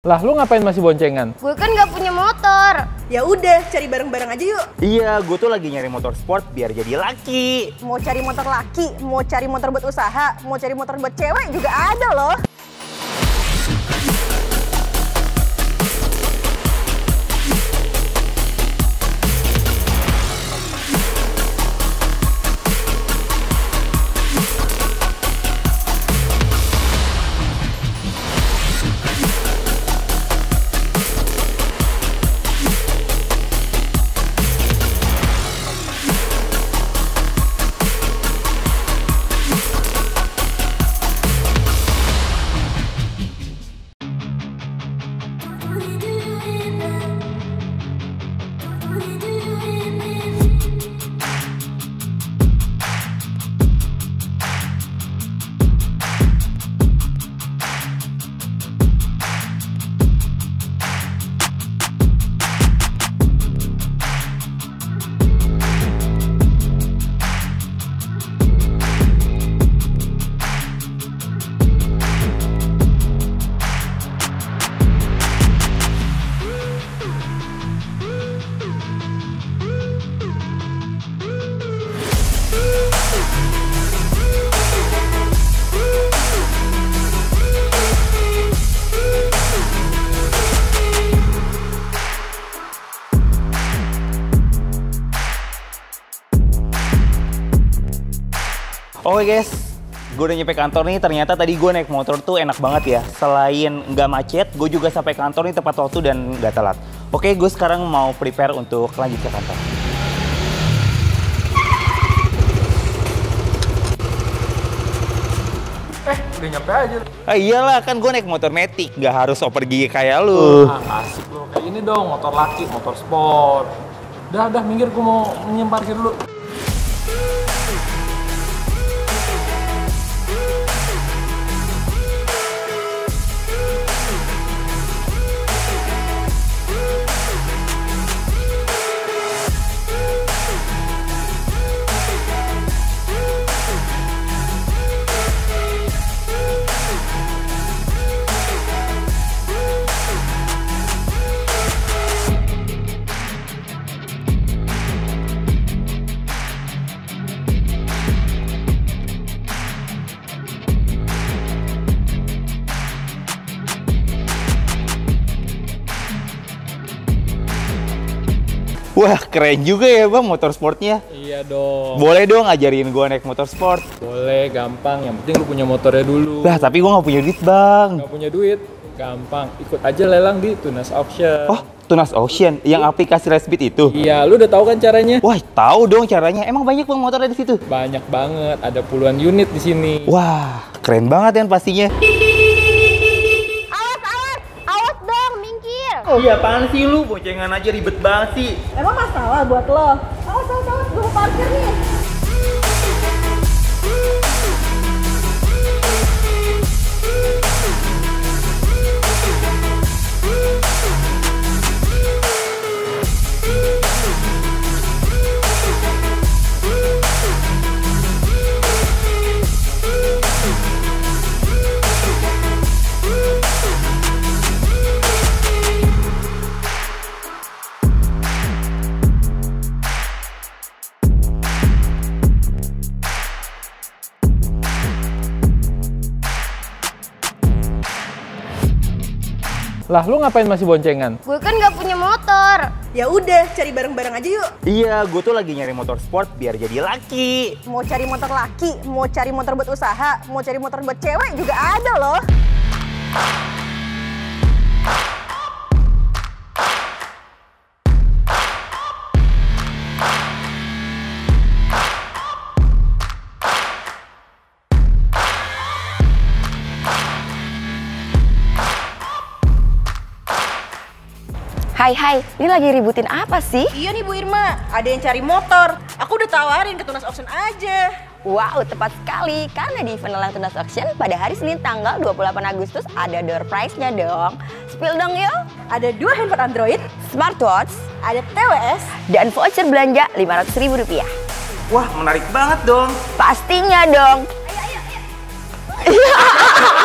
Lah, lu ngapain masih boncengan? Gue kan gak punya motor. Ya udah, cari bareng-bareng aja yuk. Iya, gue tuh lagi nyari motor sport biar jadi laki. Mau cari motor laki, mau cari motor buat usaha, mau cari motor buat cewek juga ada loh. Oke guys, gue udah nyampe kantor nih. Ternyata tadi gue naik motor tuh enak banget ya. Selain nggak macet, gue juga sampai kantor nih tepat waktu dan nggak telat. Oke, gue sekarang mau prepare untuk lanjut ke kantor. Udah nyampe aja. Iyalah, kan gue naik motor Matic, nggak harus oper gigi kayak lu. Asik lu. Kayak ini dong, motor laki, motor sport. Udah, minggir, gue mau parkir dulu. Wah, keren juga ya bang motor sportnya. Iya dong. Boleh dong ngajarin gue naik motor sport. Boleh, gampang. Yang penting lu punya motornya dulu. Lah, tapi gue nggak punya duit bang. Gak punya duit? Gampang. Ikut aja lelang di Tunas Auction. Oh, Tunas Auction yang aplikasi Racebit itu? Iya, lu udah tahu kan caranya? Wah, tahu dong caranya. Emang banyak bang motornya di situ? Banyak banget. Ada puluhan unit di sini. Wah, keren banget kan pastinya. Awas dong, minggir. Iya, apaan sih lu? Boncengan aja ribet banget sih. Emang masalah buat lo? Awas, gue mau parkir nih. Lah, lu ngapain masih boncengan? Gue kan gak punya motor. Ya udah, cari bareng-bareng aja yuk. Iya, gue tuh lagi nyari motor sport biar jadi laki. Mau cari motor laki, mau cari motor buat usaha, mau cari motor buat cewek juga ada loh. Hai, ini lagi ributin apa sih? Iya nih Bu Irma, ada yang cari motor. Aku udah tawarin ke Tunas Auction aja. Wow, tepat sekali. Karena di event lelang Tunas Auction pada hari Senin tanggal 28 Agustus ada door prize-nya dong. Spill dong yuk. Ada 2 handphone Android, Smartwatch, ada TWS, dan voucher belanja Rp500.000. Wah, menarik banget dong. Pastinya dong. Ayo.